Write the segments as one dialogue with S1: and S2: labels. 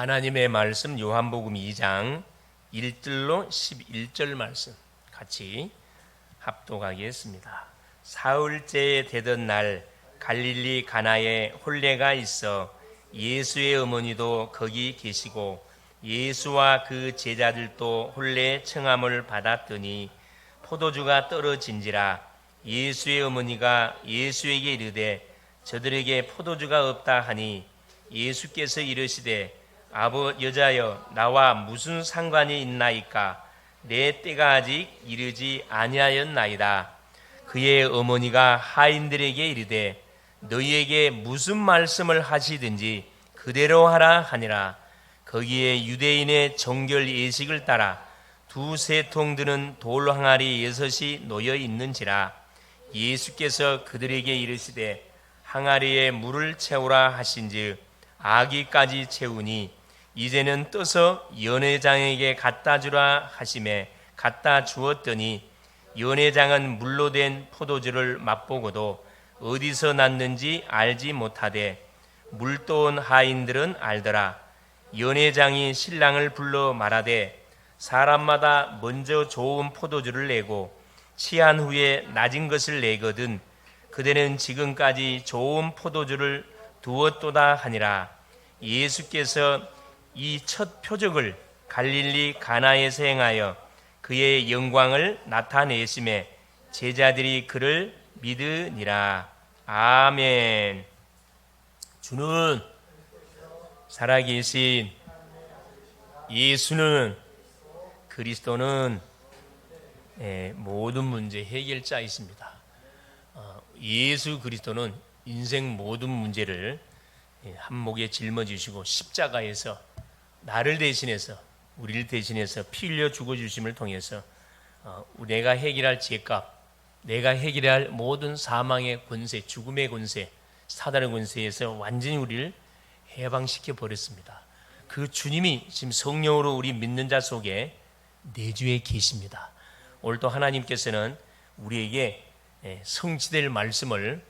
S1: 하나님의 말씀 요한복음 2장 1절로 11절 말씀 같이 합독하겠습니다. 사흘째 되던 날 갈릴리 가나에 혼례가 있어 예수의 어머니도 거기 계시고 예수와 그 제자들도 혼례 청함을 받았더니 포도주가 떨어진지라. 예수의 어머니가 예수에게 이르되 저들에게 포도주가 없다 하니 예수께서 이르시되 여자여 나와 무슨 상관이 있나이까? 내 때가 아직 이르지 아니하였나이다. 그의 어머니가 하인들에게 이르되 너희에게 무슨 말씀을 하시든지 그대로 하라 하니라. 거기에 유대인의 정결 예식을 따라 두세 통 드는 돌 항아리 6이 놓여 있는지라. 예수께서 그들에게 이르시되 항아리에 물을 채우라 하신즉 아기까지 채우니 이제는 떠서 연회장에게 갖다 주라 하시매 갖다 주었더니 연회장은 물로 된 포도주를 맛보고도 어디서 났는지 알지 못하되 물 떠온 하인들은 알더라. 연회장이 신랑을 불러 말하되 사람마다 먼저 좋은 포도주를 내고 취한 후에 낮은 것을 내거든 그대는 지금까지 좋은 포도주를 두었도다 하니라. 예수께서 이 첫 표적을 갈릴리 가나에서 행하여 그의 영광을 나타내심에 제자들이 그를 믿으니라. 아멘. 주는 살아계신 예수는 그리스도는 모든 문제 해결자이십니다. 예수 그리스도는 인생 모든 문제를 한 목에 짊어지시고 십자가에서 나를 대신해서 우리를 대신해서 피 흘려 죽어주심을 통해서 내가 해결할 죄값, 내가 해결할 모든 사망의 권세, 죽음의 권세, 사단의 권세에서 완전히 우리를 해방시켜 버렸습니다. 그 주님이 지금 성령으로 우리 믿는 자 속에 내주에 계십니다. 오늘도 하나님께서는 우리에게 성취될 말씀을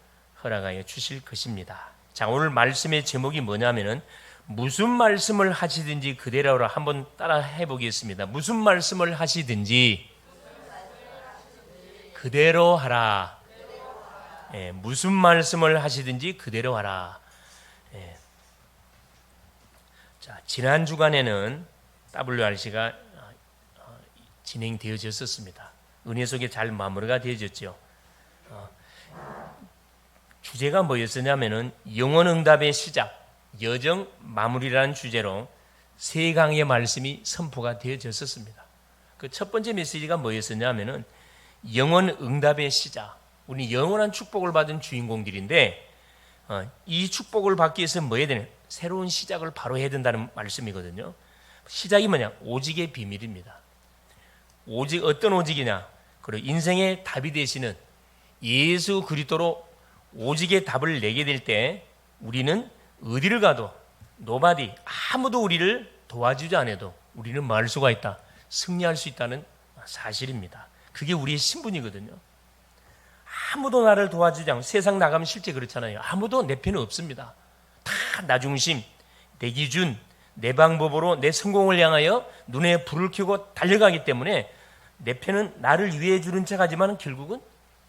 S1: 허락하여 주실 것입니다. 자, 오늘 말씀의 제목이 뭐냐면은 무슨 말씀을 하시든지 그대로라. 한번 따라 해보겠습니다. 무슨 말씀을 하시든지 그대로 하라. 무슨 말씀을 하시든지 그대로 하라. 자, 지난 주간에는 WRC가 진행되어졌었습니다. 은혜 속에 잘 마무리가 되어졌죠. 주제가 뭐였었냐면은 영원응답의 시작, 여정 마무리라는 주제로 3강의 말씀이 선포가 되어졌었습니다. 그 첫 번째 메시지가 뭐였었냐면은 영원응답의 시작, 우리 영원한 축복을 받은 주인공들인데 이 축복을 받기 위해서 뭐 해야 되냐? 새로운 시작을 바로 해야 된다는 말씀이거든요. 시작이 뭐냐? 오직의 비밀입니다. 오직 어떤 오직이냐? 그리고 인생의 답이 되시는 예수 그리스도로 오직의 답을 내게 될 때 우리는 어디를 가도 노바디 아무도 우리를 도와주지 않아도 우리는 뭐 할 수가 있다? 승리할 수 있다는 사실입니다. 그게 우리의 신분이거든요. 아무도 나를 도와주지 않고 세상 나가면 실제 그렇잖아요. 아무도 내 편은 없습니다. 다 나 중심, 내 기준, 내 방법으로 내 성공을 향하여 눈에 불을 켜고 달려가기 때문에 내 편은 나를 위해 주는 척하지만 결국은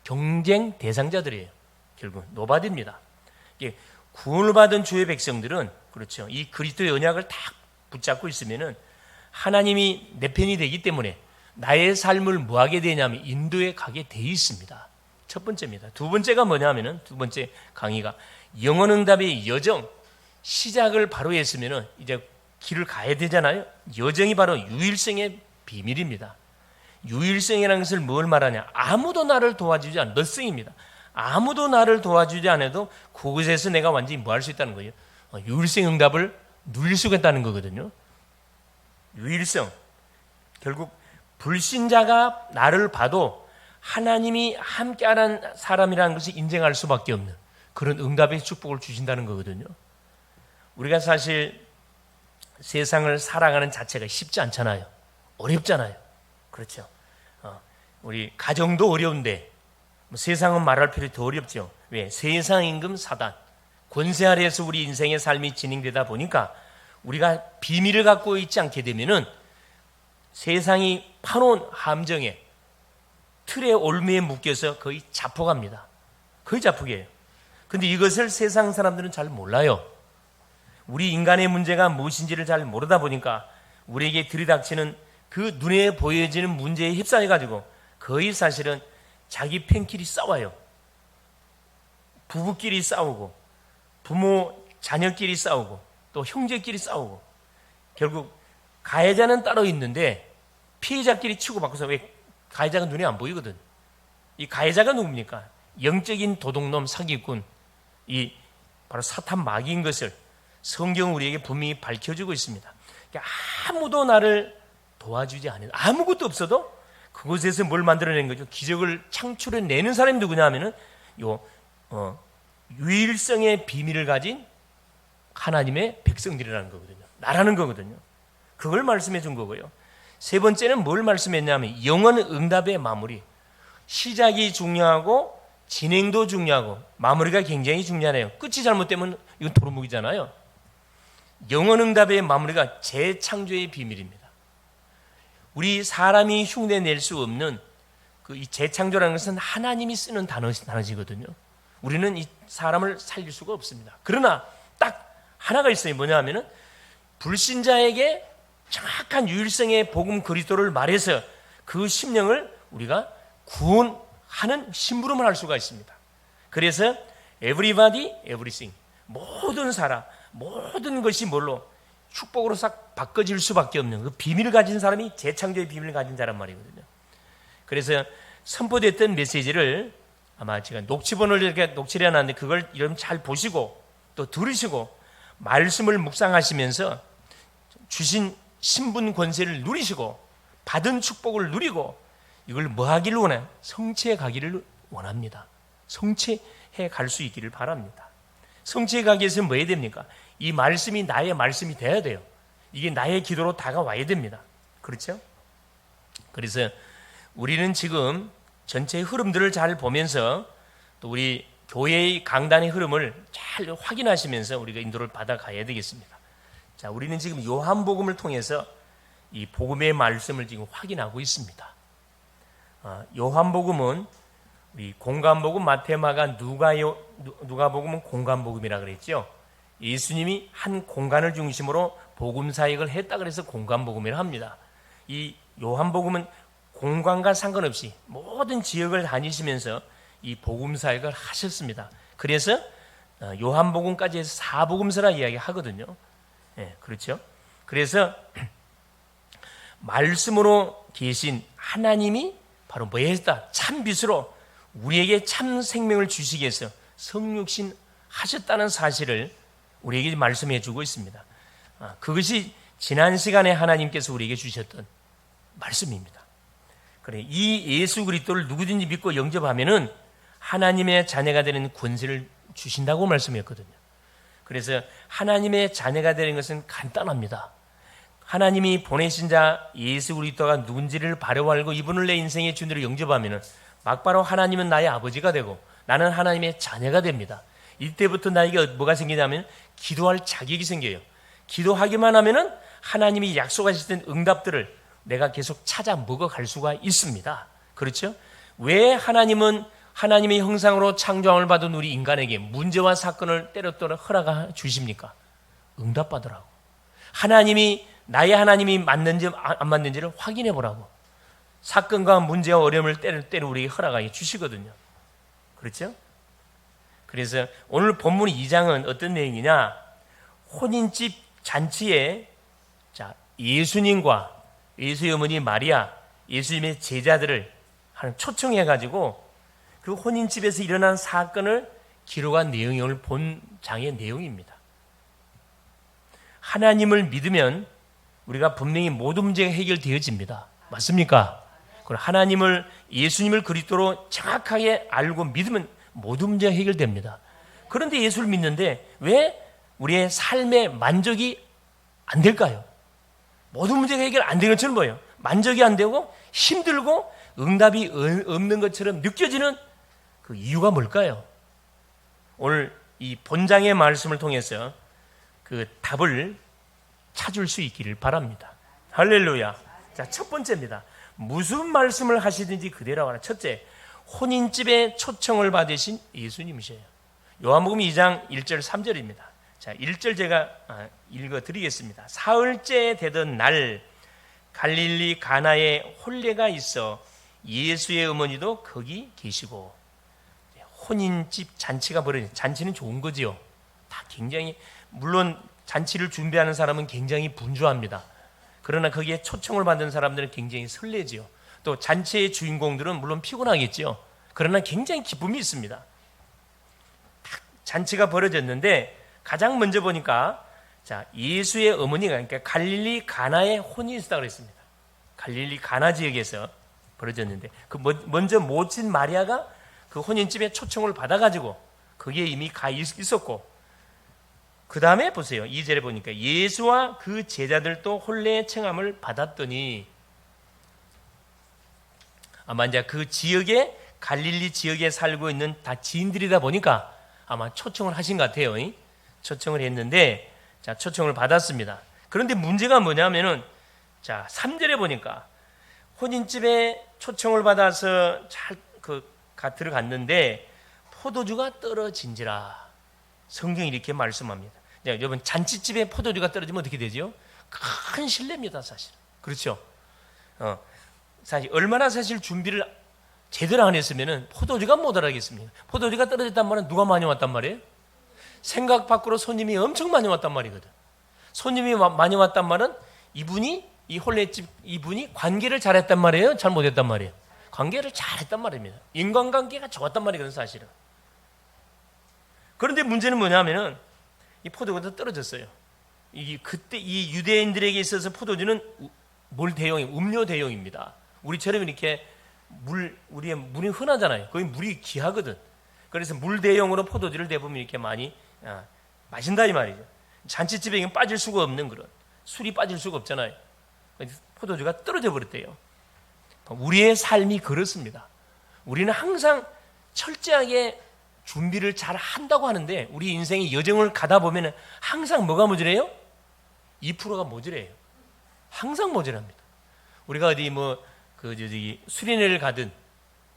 S1: 경쟁 대상자들이에요. 결국은 노바디입니다. 구원을 받은 주의 백성들은 그렇죠. 이 그리스도의 언약을 딱 붙잡고 있으면은 하나님이 내 편이 되기 때문에 나의 삶을 뭐 하게 되냐면 인도에 가게 돼 있습니다. 첫 번째입니다. 두 번째가 뭐냐면은 두 번째 강의가 영원응답의 여정, 시작을 바로 했으면은 이제 길을 가야 되잖아요. 여정이 바로 유일성의 비밀입니다. 유일성이라는 것을 뭘 말하냐? 아무도 나를 도와주지 않아. 너성입니다. 아무도 나를 도와주지 않아도 그곳에서 내가 완전히 뭐 할 수 있다는 거예요? 유일성 응답을 누릴 수가 있다는 거거든요. 유일성. 결국 불신자가 나를 봐도 하나님이 함께하는 사람이라는 것을 인정할 수밖에 없는 그런 응답의 축복을 주신다는 거거든요. 우리가 사실 세상을 살아가는 자체가 쉽지 않잖아요. 어렵잖아요. 그렇죠. 우리 가정도 어려운데 세상은 말할 필요 더 어렵죠. 왜? 세상 임금 사단, 권세 아래에서 우리 인생의 삶이 진행되다 보니까 우리가 비밀을 갖고 있지 않게 되면은 세상이 파놓은 함정에 틀의 올무에 묶여서 거의 자폭합니다. 거의 자폭이에요. 근데 이것을 세상 사람들은 잘 몰라요. 우리 인간의 문제가 무엇인지를 잘 모르다 보니까 우리에게 들이닥치는 그 눈에 보여지는 문제에 휩싸여가지고 거의 사실은 자기 편끼리 싸워요. 부부끼리 싸우고 부모 자녀끼리 싸우고 또 형제끼리 싸우고 결국 가해자는 따로 있는데 피해자끼리 치고받고서 왜 가해자가 눈에 안 보이거든. 이 가해자가 누굽니까? 영적인 도둑놈 사기꾼, 이 바로 사탄 마귀인 것을 성경은 우리에게 분명히 밝혀주고 있습니다. 그러니까 아무도 나를 도와주지 않는, 아무것도 없어도 그곳에서 뭘 만들어낸 거죠? 기적을 창출해내는 사람이 누구냐 하면은 유일성의 비밀을 가진 하나님의 백성들이라는 거거든요. 나라는 거거든요. 그걸 말씀해 준 거고요. 세 번째는 뭘 말씀했냐면 영원 응답의 마무리. 시작이 중요하고 진행도 중요하고 마무리가 굉장히 중요하네요. 끝이 잘못되면 이건 도루묵이잖아요. 영원 응답의 마무리가 재창조의 비밀입니다. 우리 사람이 흉내낼 수 없는 이 재창조라는 것은 하나님이 쓰는 단어지거든요. 우리는 이 사람을 살릴 수가 없습니다. 그러나 딱 하나가 있어요. 뭐냐 하면은 불신자에게 정확한 유일성의 복음 그리스도를 말해서 그 심령을 우리가 구원하는 심부름을 할 수가 있습니다. 그래서 everybody, everything, 모든 사람, 모든 것이 뭘로 축복으로 싹 바꿔질 수밖에 없는 그 비밀을 가진 사람이 재창조의 비밀을 가진 자란 말이거든요. 그래서 선포됐던 메시지를 아마 제가 녹취본을 이렇게 녹취를 해놨는데 그걸 여러분 잘 보시고 또 들으시고 말씀을 묵상하시면서 주신 신분 권세를 누리시고 받은 축복을 누리고 이걸 뭐 하기를 원해요? 성취해 가기를 원합니다. 성취해 갈 수 있기를 바랍니다. 성취해 가기 위해서는 뭐 해야 됩니까? 이 말씀이 나의 말씀이 돼야 돼요. 이게 나의 기도로 다가와야 됩니다. 그렇죠? 그래서 우리는 지금 전체의 흐름들을 잘 보면서 또 우리 교회의 강단의 흐름을 잘 확인하시면서 우리가 인도를 받아가야 되겠습니다. 자, 우리는 지금 요한복음을 통해서 이 복음의 말씀을 지금 확인하고 있습니다. 요한복음은 우리 공간복음, 마태마가, 누가복음은 공간복음이라 그랬죠. 예수님이 한 공간을 중심으로 복음 사역을 했다 그래서 공간복음이라 합니다. 이 요한복음은 공간과 상관없이 모든 지역을 다니시면서 이 복음 사역을 하셨습니다. 그래서 요한복음까지 해서 사복음서라 이야기하거든요. 네, 그렇죠. 그래서 말씀으로 계신 하나님이 바로 뭐 했다? 참 빛으로 우리에게 참 생명을 주시기 위해서 성육신 하셨다는 사실을 우리에게 말씀해 주고 있습니다. 그것이 지난 시간에 하나님께서 우리에게 주셨던 말씀입니다. 그래, 이 예수 그리스도를 누구든지 믿고 영접하면은 하나님의 자녀가 되는 권세를 주신다고 말씀했거든요. 그래서 하나님의 자녀가 되는 것은 간단합니다. 하나님이 보내신 자 예수 그리스도가 누군지를 바로 알고 이분을 내 인생의 주님으로 영접하면은 막바로 하나님은 나의 아버지가 되고 나는 하나님의 자녀가 됩니다. 이때부터 나에게 뭐가 생기냐면 기도할 자격이 생겨요. 기도하기만 하면은 하나님이 약속하셨던 응답들을 내가 계속 찾아 먹어갈 수가 있습니다. 그렇죠? 왜 하나님은 하나님의 형상으로 창조함을 받은 우리 인간에게 문제와 사건을 때려떠러 허락해 주십니까? 응답받으라고. 하나님이 나의 하나님이 맞는지 안 맞는지를 확인해 보라고. 사건과 문제와 어려움을 때로 우리에게 허락하여 주시거든요. 그렇죠? 그래서 오늘 본문 2장은 어떤 내용이냐? 혼인집 잔치에 예수님과 예수의 어머니 마리아, 예수님의 제자들을 초청해가지고 그 혼인집에서 일어난 사건을 기록한 내용이 오늘 본 장의 내용입니다. 하나님을 믿으면 우리가 분명히 모든 문제가 해결되어집니다. 맞습니까? 하나님을, 예수님을 그리스도로 정확하게 알고 믿으면 모든 문제가 해결됩니다. 그런데 예수를 믿는데 왜 우리의 삶의 만족이 안 될까요? 모든 문제가 해결 안 되는 것처럼 보여요. 만족이 안 되고 힘들고 응답이 없는 것처럼 느껴지는 그 이유가 뭘까요? 오늘 이 본장의 말씀을 통해서 그 답을 찾을 수 있기를 바랍니다. 할렐루야. 자, 첫 번째입니다. 무슨 말씀을 하시든지 그대로 하라. 첫째, 혼인집에 초청을 받으신 예수님이셔요. 요한복음 2장 1절 3절입니다. 자, 1절 제가 읽어드리겠습니다. 사흘째 되던 날 갈릴리 가나에 혼례가 있어 예수의 어머니도 거기 계시고, 혼인집 잔치가 벌어진, 잔치는 좋은 거지요. 다 굉장히, 물론 잔치를 준비하는 사람은 굉장히 분주합니다. 그러나 거기에 초청을 받은 사람들은 굉장히 설레지요. 또 잔치의 주인공들은 물론 피곤하겠지요. 그러나 굉장히 기쁨이 있습니다. 잔치가 벌어졌는데 가장 먼저 보니까, 자, 예수의 어머니가, 그러니까 갈릴리 가나에 혼이 있었다고 그랬습니다. 갈릴리 가나 지역에서 벌어졌는데, 그 먼저 모친 마리아가 그 혼인집에 초청을 받아가지고 거기에 이미 가 있었고, 그 다음에 보세요. 2절에 보니까 예수와 그 제자들도 혼례의 청함을 받았더니, 아마 이제 그 지역에, 갈릴리 지역에 살고 있는 다 지인들이다 보니까 아마 초청을 하신 것 같아요. 초청을 했는데, 자, 초청을 받았습니다. 그런데 문제가 뭐냐면은, 자, 3절에 보니까 혼인집에 초청을 받아서 잘 들어갔는데 포도주가 떨어진지라. 성경이 이렇게 말씀합니다. 자, 여러분, 잔치집에 포도주가 떨어지면 어떻게 되죠? 큰 신뢰입니다, 사실. 그렇죠? 사실 얼마나 사실 준비를 제대로 안 했으면은 포도주가 못 알아겠습니까? 포도주가 떨어졌단 말은 누가 많이 왔단 말이에요? 생각 밖으로 손님이 엄청 많이 왔단 말이거든. 손님이 많이 왔단 말은 이 혼례집 이분이 관계를 잘했단 말이에요? 잘못했단 말이에요? 관계를 잘했단 말입니다. 인간관계가 좋았단 말이거든, 사실은. 그런데 문제는 뭐냐면은 이 포도주가 떨어졌어요. 그때 이 유대인들에게 있어서 포도주는 음료 대용입니다. 우리처럼 이렇게 우리의 물이 흔하잖아요. 거기 물이 귀하거든. 그래서 물 대용으로 포도주를 대부분 이렇게 많이 마신다 이 말이죠. 잔치집에 빠질 수가 없는 그런, 술이 빠질 수가 없잖아요. 포도주가 떨어져 버렸대요. 우리의 삶이 그렇습니다. 우리는 항상 철저하게 준비를 잘 한다고 하는데 우리 인생의 여정을 가다 보면 항상 뭐가 모자래요? 2%가 모자래요. 항상 모자랍니다. 우리가 어디 수련회를 가든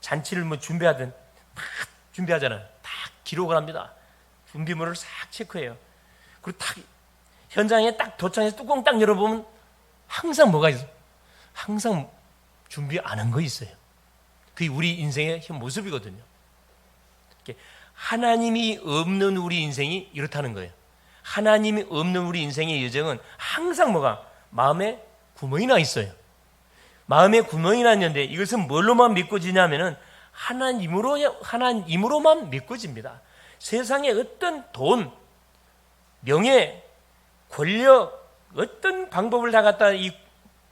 S1: 잔치를 준비하든 다 준비하잖아요. 다 기록을 합니다. 준비물을 싹 체크해요. 그리고 딱 현장에 딱 도착해서 뚜껑 딱 열어보면 항상 뭐가 있어요? 항상 준비 안 한 거 있어요. 그게 우리 인생의 현 모습이거든요. 하나님이 없는 우리 인생이 이렇다는 거예요. 하나님이 없는 우리 인생의 여정은 항상 마음에 구멍이 나 있어요. 마음에 구멍이 났는데 이것은 뭘로만 메꿔지냐면은 하나님으로만 메꿔집니다. 세상에 어떤 돈, 명예, 권력, 어떤 방법을 다 갖다 이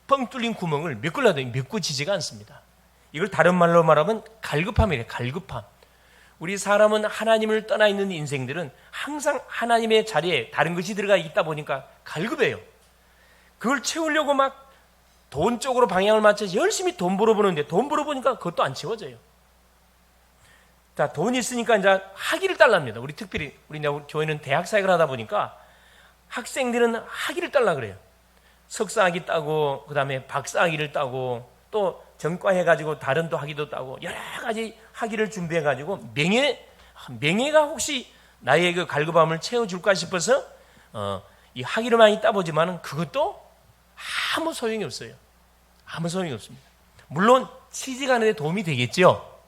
S1: 뻥 뚫린 구멍을 메꾸려도 메꿔지지가 않습니다. 이걸 다른 말로 말하면 갈급함이래요. 갈급함. 우리 사람은 하나님을 떠나 있는 인생들은 항상 하나님의 자리에 다른 것이 들어가 있다 보니까 갈급해요. 그걸 채우려고 막 돈 쪽으로 방향을 맞춰서 열심히 돈 벌어보는데 돈 벌어보니까 그것도 안 채워져요. 자, 돈이 있으니까 이제 학위를 딸랍니다. 특별히 우리 교회는 대학 사역을 하다 보니까 학생들은 학위를 딸라 그래요. 석사학위 따고 그다음에 박사학위를 따고 또 전과해가지고 다른 또 학위도 따고 여러 가지 학위를 준비해가지고 명예가 혹시 나의 그 갈급함을 채워줄까 싶어서 이 학위를 많이 따보지만은 그것도 아무 소용이 없어요. 아무 소용이 없습니다. 물론 취직하는 데 도움이 되겠죠.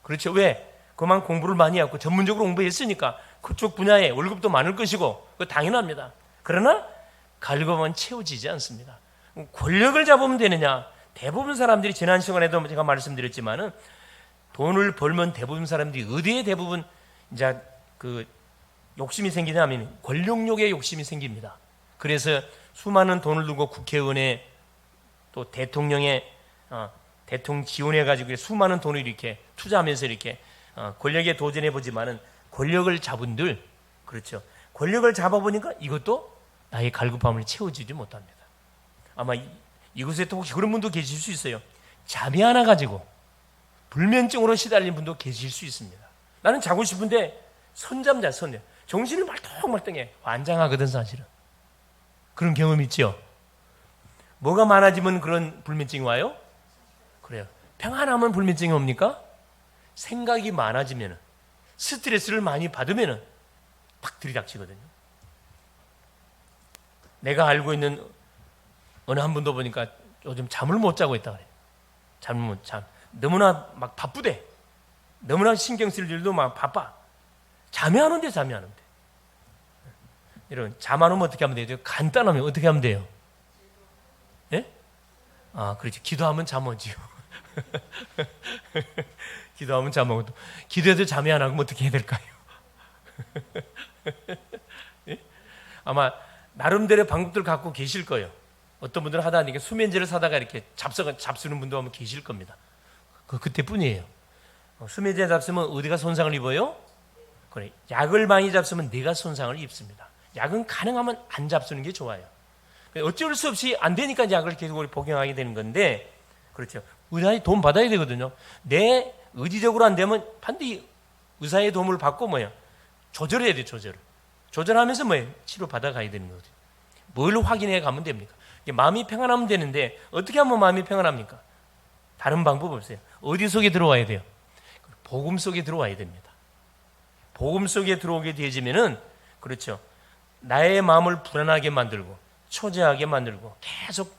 S1: 그렇죠. 왜? 그만 공부를 많이 하고 전문적으로 공부했으니까 그쪽 분야에 월급도 많을 것이고 그거 당연합니다. 그러나 갈급함은 채워지지 않습니다. 권력을 잡으면 되느냐? 대부분 사람들이 지난 시간에도 제가 말씀드렸지만은 돈을 벌면 대부분 사람들이 어디에 대부분 이제 욕심이 생기냐면 권력욕에 욕심이 생깁니다. 그래서 수많은 돈을 두고 국회의원에 또 대통령에 대통령 지원해가지고 수많은 돈을 이렇게 투자하면서 이렇게 권력에 도전해 보지만은 권력을 잡은들, 그렇죠. 권력을 잡아보니까 이것도 나의 갈급함을 채워주지 못합니다. 아마 이곳에 또 혹시 그런 분도 계실 수 있어요. 잠이 안 와가지고 불면증으로 시달린 분도 계실 수 있습니다. 나는 자고 싶은데 선잠. 정신이 말똥말똥해. 환장하거든 사실은. 그런 경험 있죠? 뭐가 많아지면 그런 불면증이 와요? 그래요. 평안하면 불면증이 옵니까? 생각이 많아지면, 스트레스를 많이 받으면 팍 들이닥치거든요. 내가 알고 있는 어느 한 분도 보니까 요즘 잠을 못 자고 있다 그래요. 너무나 막 바쁘대. 너무나 신경 쓸 일도 막 바빠. 잠이 안 온대. 여러분, 잠 안 오면 어떻게 하면 되죠? 간단하면 어떻게 하면 돼요? 예? 그렇지. 기도하면 잠 오지요. 기도하면 잠 오고, 기도해도 잠이 안 오면 어떻게 해야 될까요? 예? 아마 나름대로의 방법들 갖고 계실 거예요. 어떤 분들은 하다 보니까 수면제를 사다가 이렇게 잡수는 분도 아마 계실 겁니다. 그때뿐이에요. 수면제 잡수면 어디가 손상을 입어요? 그래, 약을 많이 잡수면 뇌가 손상을 입습니다. 약은 가능하면 안 잡수는 게 좋아요. 어쩔 수 없이 안 되니까 약을 계속 복용하게 되는 건데, 그렇죠. 의사의 도움 받아야 되거든요. 내 의지적으로 안 되면 반드시 의사의 도움을 받고 조절해야 돼요. 조절하면서 치료 받아가야 되는 거죠. 뭘 확인해 가면 됩니까? 마음이 평안하면 되는데 어떻게 하면 마음이 평안합니까? 다른 방법 없어요. 어디 속에 들어와야 돼요? 복음 속에 들어와야 됩니다. 복음 속에 들어오게 되지면은, 그렇죠, 나의 마음을 불안하게 만들고 초조하게 만들고 계속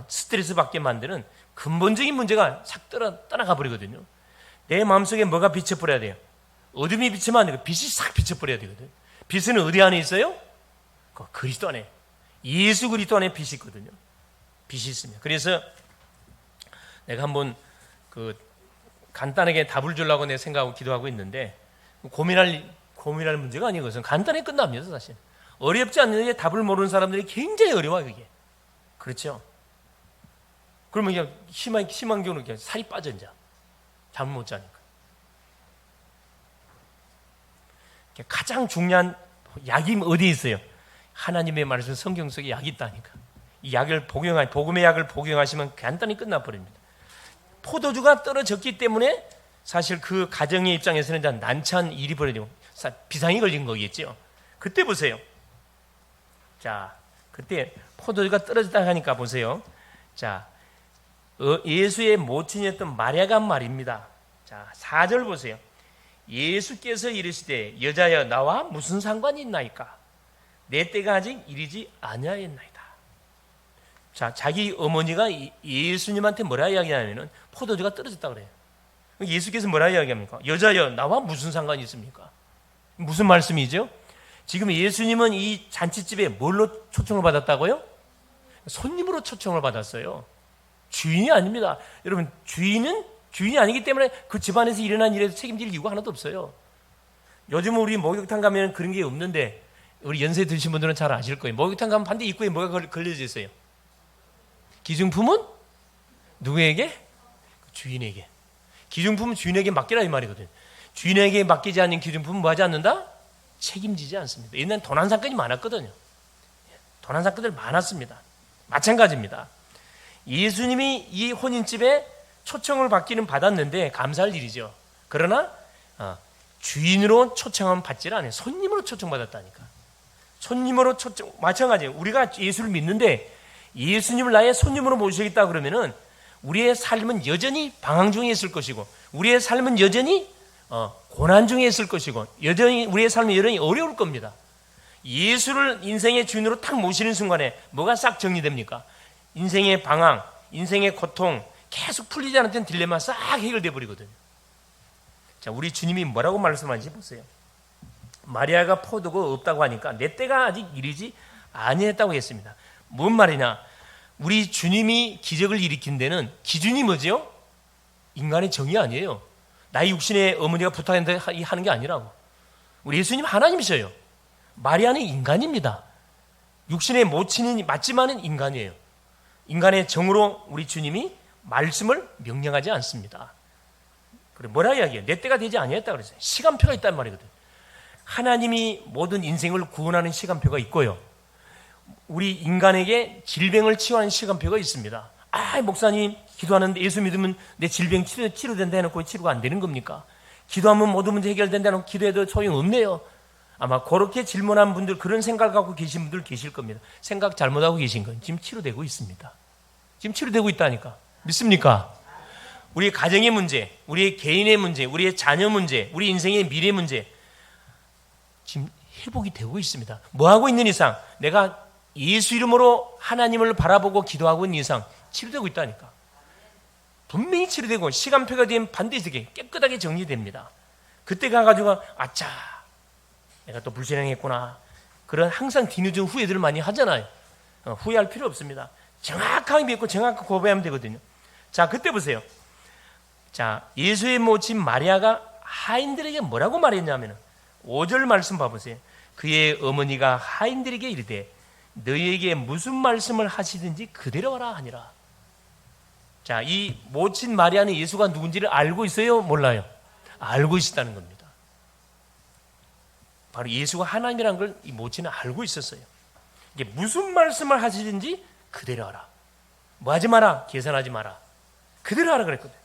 S1: 스트레스 받게 만드는 근본적인 문제가 싹 떠나가 버리거든요. 내 마음속에 뭐가 비쳐버려야 돼요? 어둠이 비치면 안 되고 빛이 싹 비쳐버려야 되거든요. 빛은 어디 안에 있어요? 그리스도 안에, 예수 그리스도 안에 빛이 있거든요. 빛이 있습니다. 그래서 내가 한번 간단하게 답을 주려고 내 생각하고 기도하고 있는데, 고민할 문제가 아니고 그것은 간단히 끝납니다. 사실 어렵지 않는데 답을 모르는 사람들이 굉장히 어려워요. 그게 그렇죠. 그러면 그냥 심한 경우는 그냥 살이 빠져 이제 잠을 못 자니까. 가장 중요한 약이 어디에 있어요? 하나님의 말씀, 성경 속에 약이 있다니까. 이 약을 복음의 약을 복용하시면 간단히 끝나버립니다. 포도주가 떨어졌기 때문에 사실 그 가정의 입장에서는 이제 난처한 일이 벌어지고 비상이 걸린 거겠죠. 그때 보세요. 자, 그때 포도주가 떨어졌다 하니까 보세요. 자, 예수의 모친이었던 마리아가 말입니다. 자, 4절 보세요. 예수께서 이르시되 여자여 나와 무슨 상관이 있나이까? 내 때가 아직 이르지 아니하였나이다. 자, 자기 어머니가 예수님한테 뭐라 이야기하냐면은 포도주가 떨어졌다 그래요. 예수께서 뭐라 이야기합니까? 여자여 나와 무슨 상관이 있습니까? 무슨 말씀이죠? 지금 예수님은 이 잔치집에 뭘로 초청을 받았다고요? 손님으로 초청을 받았어요. 주인이 아닙니다. 여러분, 주인이 아니기 때문에 그 집안에서 일어난 일에서 책임질 이유가 하나도 없어요. 요즘은 우리 목욕탕 가면 그런 게 없는데, 우리 연세 드신 분들은 잘 아실 거예요. 목욕탕 가면 반드시 입구에 뭐가 걸려져 있어요? 기중품은 누구에게? 주인에게. 기중품은 주인에게 맡기라 이 말이거든요. 주인에게 맡기지 않는 기중품은 뭐 하지 않는다? 책임지지 않습니다. 옛날엔 돈 한 사건이 많았거든요. 돈 한 사건들 많았습니다. 마찬가지입니다. 예수님이 이 혼인집에 초청을 받기는 받았는데 감사할 일이죠. 그러나 주인으로 초청은 받지를 않아요. 손님으로 초청받았다니까. 손님으로 초청, 마찬가지예요. 우리가 예수를 믿는데 예수님을 나의 손님으로 모시겠다 그러면은 우리의 삶은 여전히 방황 중에 있을 것이고, 우리의 삶은 여전히 고난 중에 있을 것이고, 여전히 우리의 삶이 여전히 어려울 겁니다. 예수를 인생의 주인으로 딱 모시는 순간에 뭐가 싹 정리됩니까? 인생의 방황, 인생의 고통, 계속 풀리지 않았던 딜레마 싹 해결돼 버리거든요. 자, 우리 주님이 뭐라고 말씀하는지 보세요. 마리아가 포도가 없다고 하니까 내 때가 아직 이르지 아니했다고 했습니다. 뭔 말이냐? 우리 주님이 기적을 일으킨 데는 기준이 뭐죠? 인간의 정의 아니에요. 나의 육신의 어머니가 부탁했는데 하는 게 아니라고. 우리 예수님 하나님이셔요. 마리아는 인간입니다. 육신의 모친이 맞지만은 인간이에요. 인간의 정으로 우리 주님이 말씀을 명령하지 않습니다. 그래, 뭐라 이야기해요? 내 때가 되지 아니했다 그랬어요. 시간표가 있단 말이거든. 하나님이 모든 인생을 구원하는 시간표가 있고요, 우리 인간에게 질병을 치유하는 시간표가 있습니다. 목사님 기도하는데 예수 믿으면 내 질병 치료된다 해놓고 치료가 안 되는 겁니까? 기도하면 모든 문제 해결된다 해놓고 기도해도 소용없네요. 아마 그렇게 질문한 분들, 그런 생각을 갖고 계신 분들 계실 겁니다. 생각 잘못하고 계신 건 지금 치료되고 있습니다. 지금 치료되고 있다니까. 믿습니까? 우리의 가정의 문제, 우리의 개인의 문제, 우리의 자녀 문제, 우리 인생의 미래 문제 지금 회복이 되고 있습니다. 뭐 하고 있는 이상, 내가 예수 이름으로 하나님을 바라보고 기도하고 있는 이상 치료되고 있다니까. 분명히 치료되고 시간표가 되면 반드시 깨끗하게 정리됩니다. 그때 가가지고 아차, 내가 또 불신앙했구나, 그런 항상 뒤늦은 후회들을 많이 하잖아요. 후회할 필요 없습니다. 정확하게 믿고 정확하게 고백하면 되거든요. 자, 그때 보세요. 자, 예수의 모친 마리아가 하인들에게 뭐라고 말했냐면 5절 말씀 봐보세요. 그의 어머니가 하인들에게 이르되 너희에게 무슨 말씀을 하시든지 그대로 하라 하니라. 자, 이 모친 마리아는 예수가 누군지를 알고 있어요? 몰라요? 알고 있었다는 겁니다. 바로 예수가 하나님이라는 걸 이 모친은 알고 있었어요. 이게 무슨 말씀을 하시든지 그대로 하라. 뭐 하지 마라, 계산하지 마라, 그대로 하라 그랬거든.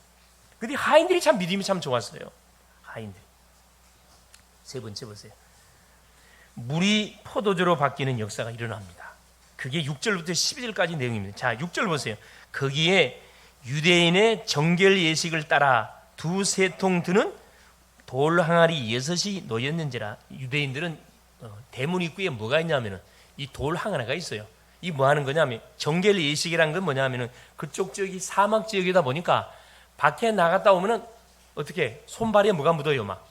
S1: 근데 하인들이 참 믿음이 참 좋았어요. 하인들. 세 번째 보세요. 물이 포도주로 바뀌는 역사가 일어납니다. 그게 6절부터 12절까지 내용입니다. 자, 6절 보세요. 거기에 유대인의 정결 예식을 따라 두세 통 드는 돌 항아리 6이 놓였는지라. 유대인들은 대문 입구에 뭐가 있냐면은 이 돌 항아리가 있어요. 이 뭐 하는 거냐면, 정결 예식이란 건 뭐냐면은 그쪽 지역이 사막 지역이다 보니까 밖에 나갔다 오면은 어떻게 손발에 뭐가 묻어요? 막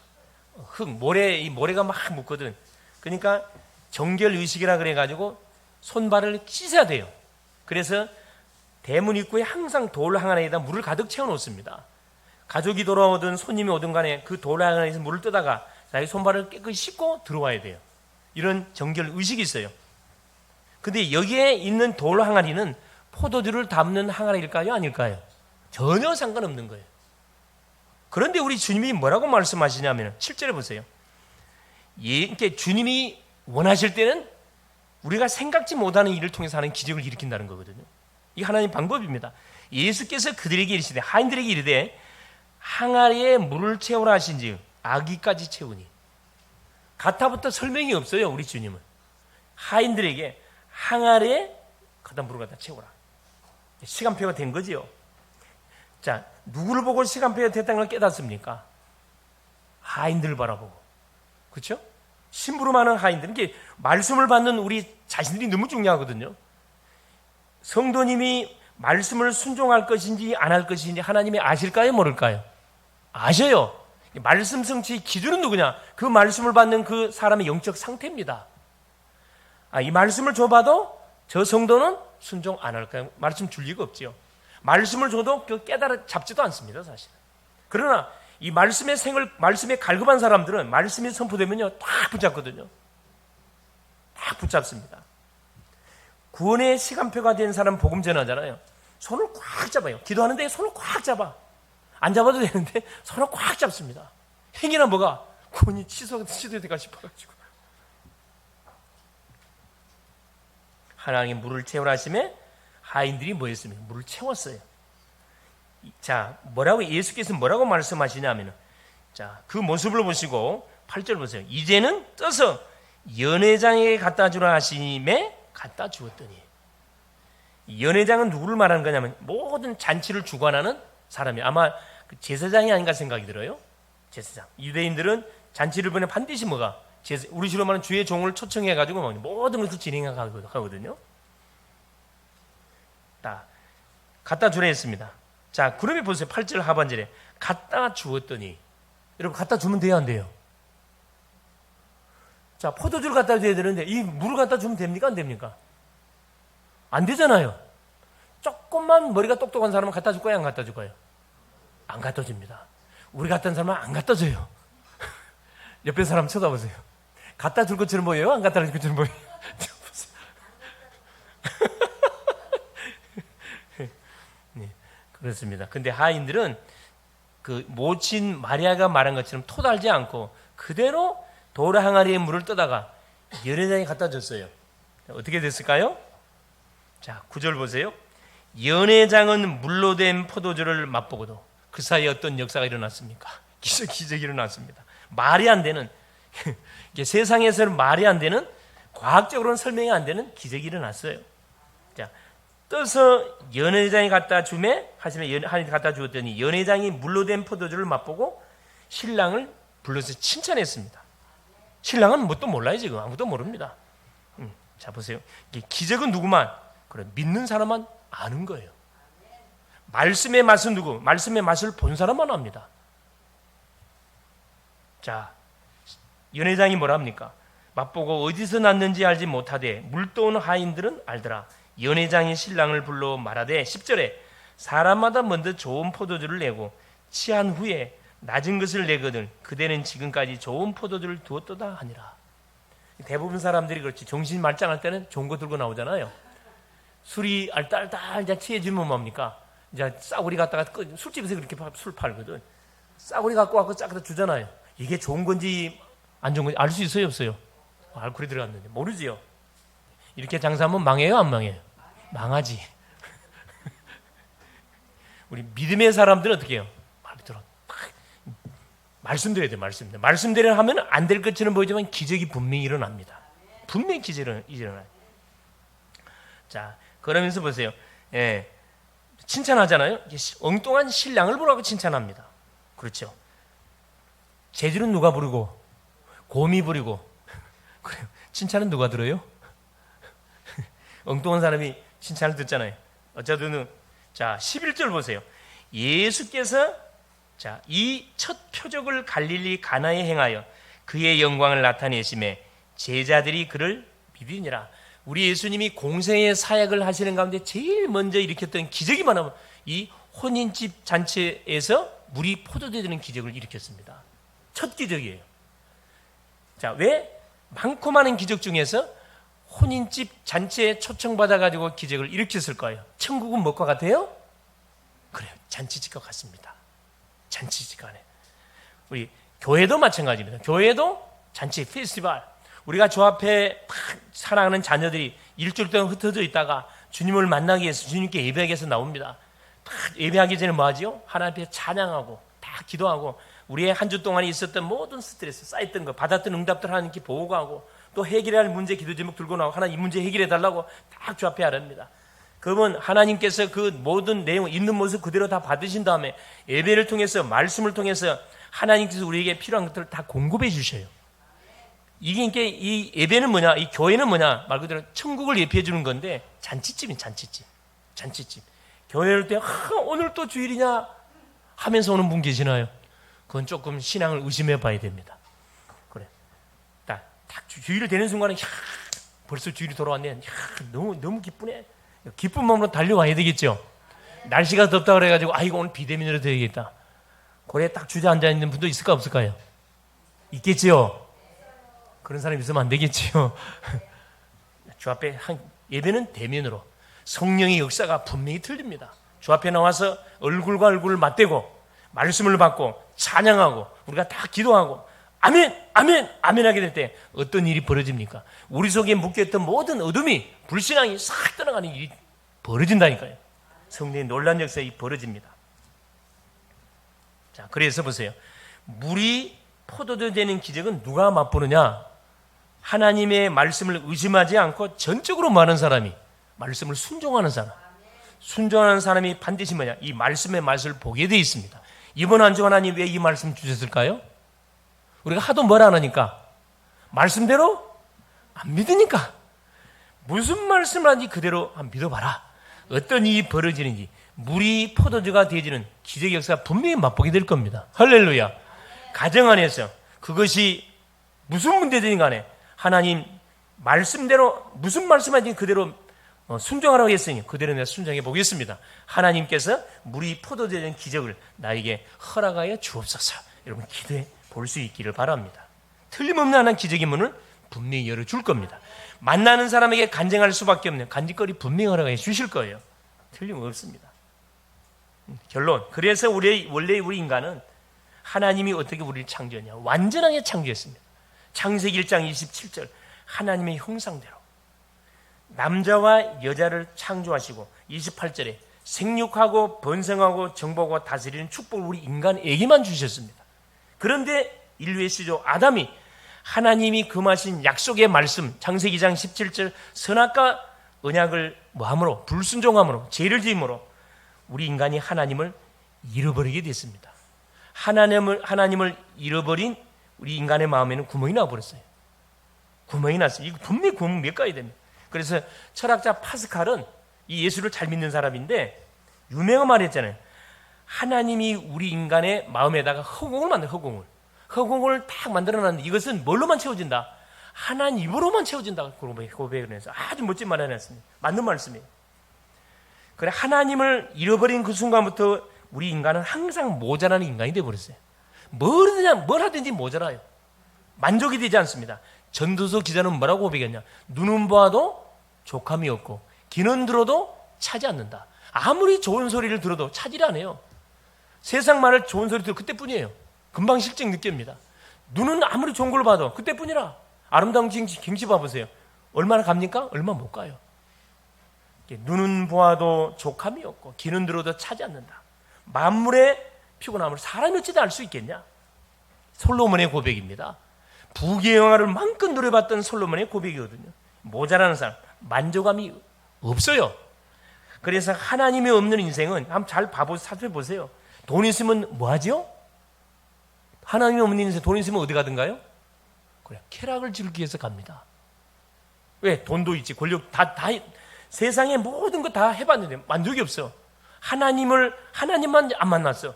S1: 흙, 모래, 이 모래가 막 묻거든. 그러니까 정결 의식이라 그래가지고 손발을 씻어야 돼요. 그래서 대문 입구에 항상 돌 항아리에다 물을 가득 채워 놓습니다. 가족이 돌아오든 손님이 오든 간에 그 돌 항아리에서 물을 뜨다가 자기 손발을 깨끗이 씻고 들어와야 돼요. 이런 정결 의식이 있어요. 근데 여기에 있는 돌 항아리는 포도주를 담는 항아리일까요? 아닐까요? 전혀 상관없는 거예요. 그런데 우리 주님이 뭐라고 말씀하시냐면 7절에 보세요. 그러니까 주님이 원하실 때는 우리가 생각지 못하는 일을 통해서 하는 기적을 일으킨다는 거거든요. 이게 하나님 방법입니다. 예수께서 그들에게 이르시되, 하인들에게 이르되 항아리에 물을 채우라 하신즉 아기까지 채우니. 가타부터 설명이 없어요. 우리 주님은 하인들에게 항아리에 갖다 물을 갖다 채우라. 시간표가 된 거지요. 자, 누구를 보고 시간표가 됐다는 걸 깨닫습니까? 하인들을 바라보고. 그렇죠? 심부름하는 하인들. 이게 말씀을 받는 우리 자신들이 너무 중요하거든요. 성도님이 말씀을 순종할 것인지 안 할 것인지 하나님이 아실까요? 모를까요? 아셔요. 말씀 성취의 기준은 누구냐? 그 말씀을 받는 그 사람의 영적 상태입니다. 이 말씀을 줘봐도 저 성도는 순종 안 할까요? 말씀 줄 리가 없지요. 말씀을 줘도 그 깨달아 잡지도 않습니다, 사실. 그러나 이 말씀의 말씀에 갈급한 사람들은 말씀이 선포되면요, 딱 붙잡거든요. 딱 붙잡습니다. 구원의 시간표가 된 사람 복음 전하잖아요. 손을 꽉 잡아요. 기도하는데 손을 꽉 잡아. 안 잡아도 되는데 손을 꽉 잡습니다. 행위나 뭐가 구원이 취소될까 싶어가지고. 하나님 물을 채우라 하심에 하인들이 뭐 했습니까? 물을 채웠어요. 자, 예수께서 뭐라고 말씀하시냐면, 자, 그 모습을 보시고 8절 보세요. 이제는 떠서 연회장에게 갖다 주라 하심에 갖다 주었더니. 연회장은 누구를 말하는 거냐면 모든 잔치를 주관하는 사람이, 아마 제사장이 아닌가 생각이 들어요. 제사장. 유대인들은 잔치를 보내 반드시 뭐가 우리 주로 말하는 주의 종을 초청해가지고 모든 것을 진행하거든요. 갖다 주라 했습니다. 자, 그러면 보세요. 8절 하반절에 갖다 주었더니. 여러분, 갖다 주면 돼요, 안 돼요? 자, 포도주를 갖다 줘야 되는데 이 물을 갖다 주면 됩니까, 안 됩니까? 안 되잖아요. 조금만 머리가 똑똑한 사람은 갖다 줄 거예요, 안 갖다 줄 거예요? 안 갖다 줍니다. 우리 같은 사람은 안 갖다 줘요. 옆에 사람 쳐다보세요. 갖다 줄 것처럼 보여요? 안 갖다 줄 것처럼 보여요? 네, 그렇습니다. 근데 하인들은 그 모친 마리아가 말한 것처럼 토달지 않고 그대로 돌 항아리에 물을 떠다가 연회장에 갖다 줬어요. 어떻게 됐을까요? 자, 9절 보세요. 연회장은 물로 된 포도주를 맛보고도 그 사이에 어떤 역사가 일어났습니까? 기적이 일어났습니다. 말이 안 되는, 이게 세상에서는 말이 안 되는, 과학적으로는 설명이 안 되는 기적이 일어났어요. 자, 떠서 연회장이 갖다 주매 하시면 하나님 갖다 주었더니 연회장이 물로 된 포도주를 맛보고 신랑을 불러서 칭찬했습니다. 신랑은 뭣도 몰라요. 지금 아무도 모릅니다. 자, 보세요. 기적은 누구만? 그래, 믿는 사람만 아는 거예요. 말씀의 맛은 누구? 말씀의 맛을 본 사람만 압니다. 자, 연회장이 뭐랍니까? 맛보고 어디서 났는지 알지 못하되 물도온 하인들은 알더라. 연회장이 신랑을 불러 말하되 10절에 사람마다 먼저 좋은 포도주를 내고 취한 후에 낮은 것을 내거든 그대는 지금까지 좋은 포도주를 두었도다 하니라. 대부분 사람들이 그렇지, 정신 말짱할 때는 좋은 거 들고 나오잖아요. 술이 알딸딸 이제 취해지면 뭡니까? 이제 싸구리 갖다가 술집에서 그렇게 술 팔거든. 싸구리 갖고 와서 쫙 주잖아요. 이게 좋은 건지 안 좋은 건지 알 수 있어요, 없어요? 알코올이 들어갔는데 모르지요. 이렇게 장사하면 망해요, 안 망해요? 망하지. 우리 믿음의 사람들은 어떻게 해요? 말씀드려야 돼요. 말씀드려 하면 안 될 것처럼 보이지만 기적이 분명히 일어납니다. 분명히 기적이 일어나요. 자, 그러면서 보세요. 예, 칭찬하잖아요. 엉뚱한 신랑을 보라고 칭찬합니다. 그렇죠. 재주는 누가 부르고 곰이 부리고 그래요. 칭찬은 누가 들어요? 엉뚱한 사람이 칭찬을 듣잖아요. 어쩌든 자 11절 보세요. 예수께서 자, 이 첫 표적을 갈릴리 가나에 행하여 그의 영광을 나타내심에 제자들이 그를 믿으니라. 우리 예수님이 공생의 사역을 하시는 가운데 제일 먼저 일으켰던 기적이 뭐냐면 이 혼인집 잔치에서 물이 포도되는 기적을 일으켰습니다. 첫 기적이에요. 자, 왜? 많고 많은 기적 중에서 혼인집 잔치에 초청받아가지고 기적을 일으켰을 거예요. 천국은 뭐과 같아요? 그래요. 잔치집과 같습니다. 잔치집 안에. 우리 교회도 마찬가지입니다. 교회도 잔치, 페스티벌. 우리가 주 앞에 사랑하는 자녀들이 일주일 동안 흩어져 있다가 주님을 만나기 위해서 주님께 예배하기 위해서 나옵니다. 예배하기 전에 뭐 하지요? 하나님 앞에 찬양하고 다 기도하고 우리의 한 주 동안에 있었던 모든 스트레스, 쌓였던 거, 받았던 응답들 하나님께 보고하고 또 해결해야 할 문제 기도 제목 들고 나오고 하나님 이 문제 해결해 달라고 딱 주 앞에 아릅니다. 그러면 하나님께서 그 모든 내용 있는 모습 그대로 다 받으신 다음에 예배를 통해서 말씀을 통해서 하나님께서 우리에게 필요한 것들을 다 공급해 주셔요. 이게 이 예배는 뭐냐? 이 교회는 뭐냐? 말 그대로 천국을 예표해 주는 건데 잔치집인 잔치집. 교회를 때 오늘 또 주일이냐 하면서 오는 분 계시나요? 그건 조금 신앙을 의심해 봐야 됩니다. 그래. 딱 주일이 되는 순간에 벌써 주일이 돌아왔네. 너무 기쁘네. 기쁜 마음으로 달려와야 되겠죠. 날씨가 덥다 그래가지고 이거 오늘 비대면으로 되겠다. 고래에 딱 주저앉아 있는 분도 있을까 없을까요? 있겠지요. 그런 사람이 있으면 안 되겠지요. 주 앞에 예배는 대면으로 성령의 역사가 분명히 틀립니다. 주 앞에 나와서 얼굴과 얼굴을 맞대고 말씀을 받고 찬양하고 우리가 다 기도하고 아멘 하게 될 때 어떤 일이 벌어집니까? 우리 속에 묶여있던 모든 어둠이 불신앙이 싹 떠나가는 일이 벌어진다니까요. 성령의 놀라운 역사가 벌어집니다. 자, 그래서 보세요. 물이 포도주 되는 기적은 누가 맛보느냐? 하나님의 말씀을 의심하지 않고 전적으로 많은 사람이, 말씀을 순종하는 사람, 순종하는 사람이 반드시 뭐냐? 이 말씀의 맛을 보게 되어 있습니다. 이번 한 주 하나님 왜 이 말씀 주셨을까요? 우리가 하도 뭘 안 하니까, 말씀대로 안 믿으니까. 무슨 말씀을 하는지 그대로 한번 믿어봐라. 어떤 일이 벌어지는지, 물이 포도주가 되어지는 기적의 역사가 분명히 맛보게 될 겁니다. 할렐루야. 가정 안에서 그것이 무슨 문제든지 간에 하나님 말씀대로 무슨 말씀하든지 그대로 순종하라고 했으니 그대로 내가 순종해 보겠습니다. 하나님께서 물이 포도주가 되는 기적을 나에게 허락하여 주옵소서. 여러분 기도해 볼 수 있기를 바랍니다. 틀림없는 하나님 기적의 문을 분명히 열어줄 겁니다. 만나는 사람에게 간증할 수밖에 없는 간증거리 분명히 허락해 주실 거예요. 틀림없습니다. 결론. 그래서 원래 우리 인간은 하나님이 어떻게 우리를 창조했냐? 완전하게 창조했습니다. 창세기 1장 27절 하나님의 형상대로 남자와 여자를 창조하시고 28절에 생육하고 번성하고 정복하고 다스리는 축복을 우리 인간에게만 주셨습니다. 그런데 인류의 시조 아담이 하나님이 금하신 약속의 말씀, 창세기 2장 17절 선악과 언약을 뭐함으로? 불순종함으로, 죄를 지음으로 우리 인간이 하나님을 잃어버리게 됐습니다. 하나님을 잃어버린 우리 인간의 마음에는 구멍이 나버렸어요. 구멍이 났어요. 이거 분명히 구멍 몇 가야 됩니다. 그래서 철학자 파스칼은 이 예수를 잘 믿는 사람인데 유명한 말 했잖아요. 하나님이 우리 인간의 마음에다가 허공을 만들어요. 허공을 딱 만들어놨는데 이것은 뭘로만 채워진다? 하나님으로만 채워진다. 고백을 해서 아주 멋진 말을 해놨습니다. 맞는 말씀이에요. 그래, 하나님을 잃어버린 그 순간부터 우리 인간은 항상 모자라는 인간이 되어버렸어요. 뭘 하든지 모자라요. 만족이 되지 않습니다. 전도서 기자는 뭐라고 고백했냐? 눈은 보아도 족함이 없고 귀는 들어도 차지 않는다. 아무리 좋은 소리를 들어도 차지를 안 해요. 세상 말을 좋은 소리 들어 그때뿐이에요. 금방 실증 느낍니다. 눈은 아무리 좋은 걸 봐도 그때뿐이라. 아름다운 경치 봐보세요. 얼마나 갑니까? 얼마 못 가요. 눈은 보아도 족함이 없고 귀는 들어도 차지 않는다. 만물의 피곤함을 사람이 어찌다 알 수 있겠냐? 솔로몬의 고백입니다. 부귀의 영화를 마음껏 누려봤던 솔로몬의 고백이거든요. 모자라는 사람, 만족감이 없어요. 그래서 하나님이 없는 인생은 한번 잘 살펴보세요. 돈 있으면 뭐 하죠? 하나님이 없는 인생 돈 있으면 어디 가든가요? 그래, 쾌락을 즐기기 위해서 갑니다. 왜? 돈도 있지, 권력 다 세상의 모든 거 다 해봤는데 만족이 없어. 하나님만 안 만났어.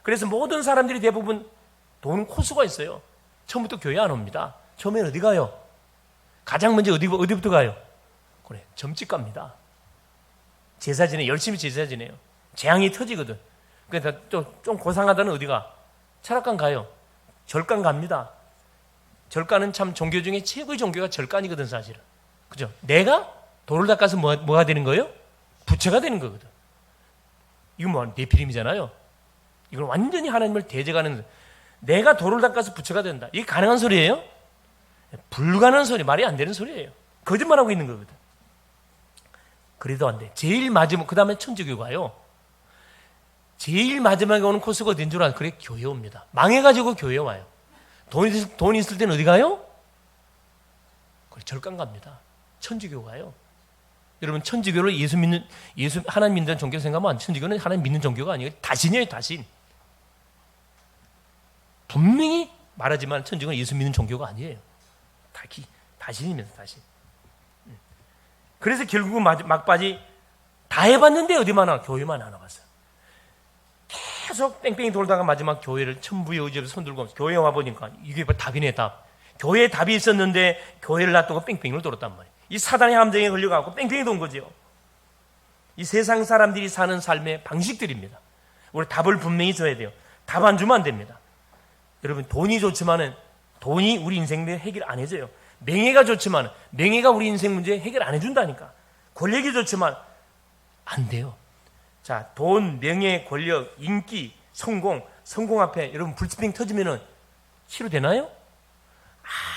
S1: 그래서 모든 사람들이 대부분 돈 코스가 있어요. 처음부터 교회 안 옵니다. 처음엔 어디 가요? 가장 먼저 어디부터 가요? 그래, 점집 갑니다. 제사 지내, 열심히 제사 지내요. 재앙이 터지거든. 그래서 좀 고상하다는 어디가? 철학관 가요. 절간 갑니다. 절간은 참 종교 중에 최고의 종교가 절간이거든, 사실은. 그죠? 내가 돌을 닦아서 뭐가 되는 거예요? 부처가 되는 거거든. 이건 뭐 네피림이잖아요. 이건 완전히 하나님을 대적하는, 내가 돌을 닦아서 부처가 된다. 이게 가능한 소리예요? 불가능한 소리, 말이 안 되는 소리예요. 거짓말하고 있는 거거든. 그래도 안 돼. 제일 마지막, 그 다음에 천주교 가요. 제일 마지막에 오는 코스가 어딘 줄 알아요? 그래, 교회 옵니다. 망해가지고 교회 와요. 돈 있을 때는 어디 가요? 그래, 절간 갑니다. 천주교 가요. 여러분, 천주교를 하나님 믿는 종교 생각하면 안, 천주교는 하나님 믿는 종교가 아니에요. 다신이에요, 다신. 분명히 말하지만 천주교는 예수 믿는 종교가 아니에요. 다신입니다, 다신. 그래서 결국은 막바지 다 해봤는데 어디만 와? 교회만 하나 봤어요. 계속 뺑뺑이 돌다가 마지막 교회를 천부의 의지로 손들고 교회 와보니까 이게 답이네, 답. 교회에 답이 있었는데 교회를 놔두고 뺑뺑이를 돌았단 말이에요. 이 사단의 함정에 걸려가고 뺑뺑이 돈 거죠. 이 세상 사람들이 사는 삶의 방식들입니다. 우리 답을 분명히 줘야 돼요. 답 안 주면 안 됩니다. 여러분, 돈이 좋지만은 돈이 우리 인생 문제 해결 안 해줘요. 명예가 좋지만 명예가 우리 인생 문제 해결 안 해준다니까. 권력이 좋지만 안 돼요. 자, 돈, 명예, 권력, 인기, 성공 앞에 여러분 불치병 터지면은 치료되나요?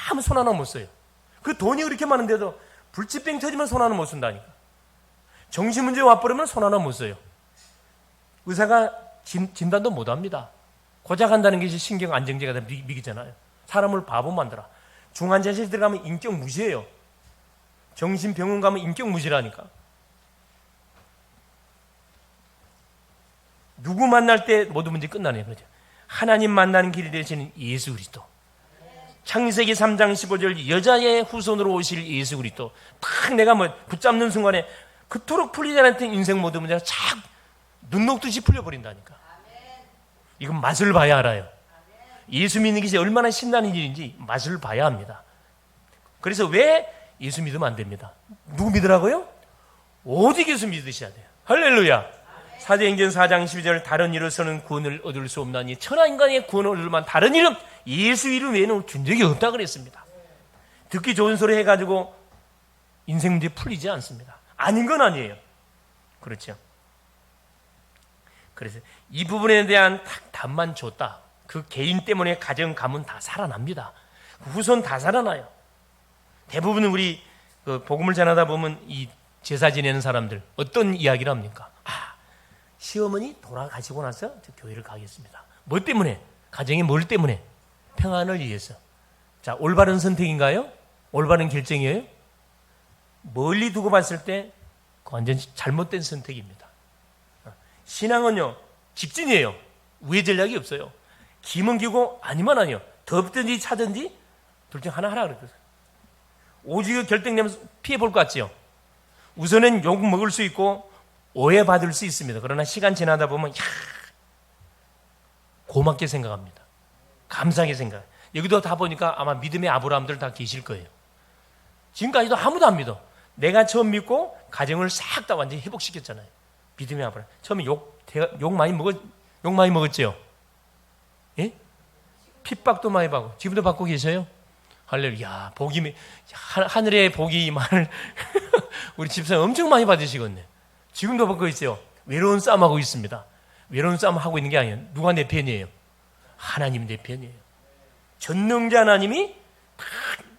S1: 아무 손 하나 못 써요. 그 돈이 그렇게 많은데도 불치병 터지면 손 하나 못 쓴다니까. 정신문제 와버리면 손 하나 못 써요. 의사가 진단도 못 합니다. 고작 한다는 게 신경 안정제가 미기잖아요. 사람을 바보 만들어. 중환자실 들어가면 인격 무시해요. 정신병원 가면 인격 무시라니까. 누구 만날 때 모든 문제 끝나네요. 그렇죠? 하나님 만나는 길이 되시는 예수 그리스도. 창세기 3장 15절 여자의 후손으로 오실 예수 그리스도. 팍 내가 붙잡는 순간에 그토록 풀리지 않았던 인생 모든 문제가 착 눈 녹듯이 풀려버린다니까. 이건 맛을 봐야 알아요. 예수 믿는 것이 얼마나 신나는 일인지 맛을 봐야 합니다. 그래서 왜 예수 믿으면 안 됩니다. 누구 믿으라고요? 오직 예수 믿으셔야 돼요. 할렐루야. 사도행전 4장 12절 다른 이로서는 구원을 얻을 수 없나니 천하 인간의 구원을 얻을 만한 다른 이름 예수 이름 외에는 준 적이 없다 그랬습니다. 듣기 좋은 소리 해가지고 인생 문제 풀리지 않습니다. 아닌 건 아니에요. 그렇죠. 그래서 이 부분에 대한 답만 줬다. 그 개인 때문에 가정, 가문 다 살아납니다. 후손 다 살아나요. 대부분 우리 복음을 전하다 보면 이 제사 지내는 사람들 어떤 이야기를 합니까? 시어머니 돌아가시고 나서 저 교회를 가겠습니다. 뭐 때문에? 가정의 뭘 때문에? 평안을 위해서. 자, 올바른 선택인가요? 올바른 결정이에요? 멀리 두고 봤을 때 완전 잘못된 선택입니다. 신앙은요, 직진이에요. 우회 전략이 없어요. 기면 기고 아니면 아니요. 덥든지 차든지 둘 중 하나 하라 그랬어요. 오직 결정되면 피해 볼 것 같지요? 우선은 욕 먹을 수 있고 오해받을 수 있습니다. 그러나 시간 지나다 보면 고맙게 생각합니다. 감사하게 생각. 여기도 다 보니까 아마 믿음의 아브라함들 다 계실 거예요. 지금까지도 아무도 안 믿어. 내가 처음 믿고 가정을 싹 다 완전히 회복시켰잖아요. 믿음의 아브라함. 처음에 욕 많이 먹었죠? 예? 핍박도 많이 받고 지금도 받고 계세요? 할렐루야. 복이 하늘의 복이 많을 우리 집사님 엄청 많이 받으시겠네. 지금도 받고 있어요. 외로운 싸움하고 있습니다. 외로운 싸움 하고 있는 게 아니에요. 누가 내 편이에요? 하나님 내 편이에요. 전능자 하나님이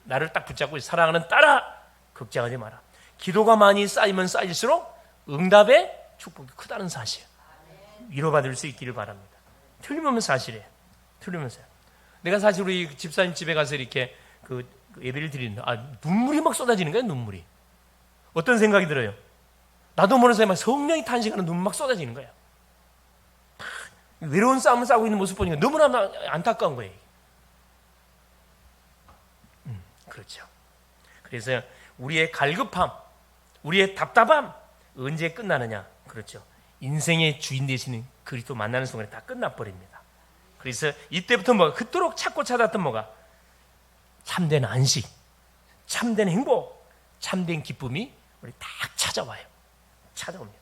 S1: 나를 딱 붙잡고 사랑하는 딸아 걱정하지 마라. 기도가 많이 쌓이면 쌓일수록 응답의 축복이 크다는 사실 위로받을 수 있기를 바랍니다. 틀림없는 사실이에요. 틀림없어요. 내가 사실 우리 집사님 집에 가서 이렇게 그 예배를 드리는데 눈물이 막 쏟아지는 거예요. 눈물이. 어떤 생각이 들어요? 나도 모르는 사이에 막 성령이 탄식하는 눈물 막 쏟아지는 거예요. 외로운 싸움을 싸우고 있는 모습 보니까 너무나 안타까운 거예요. 그렇죠. 그래서 우리의 갈급함, 우리의 답답함 언제 끝나느냐? 그렇죠. 인생의 주인 되시는 그리스도 만나는 순간에 다 끝나버립니다. 그래서 이때부터 뭐가 그토록 찾고 찾았던 뭐가 참된 안식, 참된 행복, 참된 기쁨이 우리 딱 찾아와요. 찾아옵니다.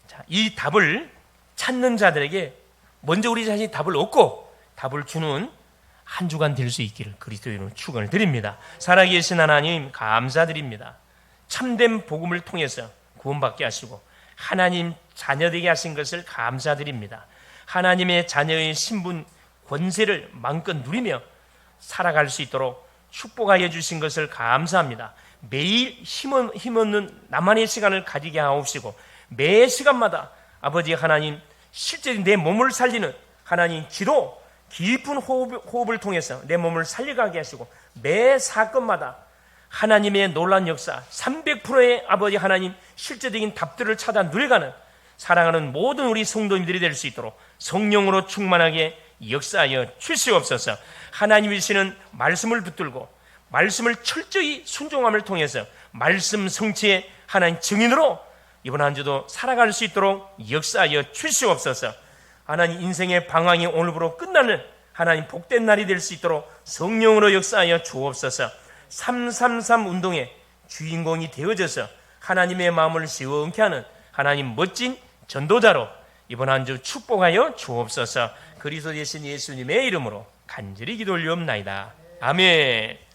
S1: 자, 이 답을 찾는 자들에게 먼저 우리 자신이 답을 얻고 답을 주는 한 주간 될 수 있기를 그리스도의 이름으로 축원을 드립니다. 살아계신 하나님 감사드립니다. 참된 복음을 통해서 구원받게 하시고 하나님 자녀되게 하신 것을 감사드립니다. 하나님의 자녀의 신분 권세를 마음껏 누리며 살아갈 수 있도록 축복하여 주신 것을 감사합니다. 매일 힘없는 나만의 시간을 가지게 하옵시고 매 시간마다 아버지 하나님 실제로 내 몸을 살리는 하나님 기도 깊은 호흡을 통해서 내 몸을 살려가게 하시고 매 사건마다 하나님의 놀라운 역사 300%의 아버지 하나님 실제적인 답들을 찾아 누려가는 사랑하는 모든 우리 성도님들이 될 수 있도록 성령으로 충만하게 역사하여 주시옵소서. 하나님이시는 말씀을 붙들고 말씀을 철저히 순종함을 통해서 말씀 성취의 하나님 증인으로 이번 한 주도 살아갈 수 있도록 역사하여 주시옵소서. 하나님 인생의 방황이 오늘부로 끝나는 하나님 복된 날이 될 수 있도록 성령으로 역사하여 주옵소서. 333 운동의 주인공이 되어져서 하나님의 마음을 시원케 하는 하나님 멋진 전도자로 이번 한 주 축복하여 주옵소서. 그리스도 되신 예수님의 이름으로 간절히 기도 올리옵나이다. 아멘.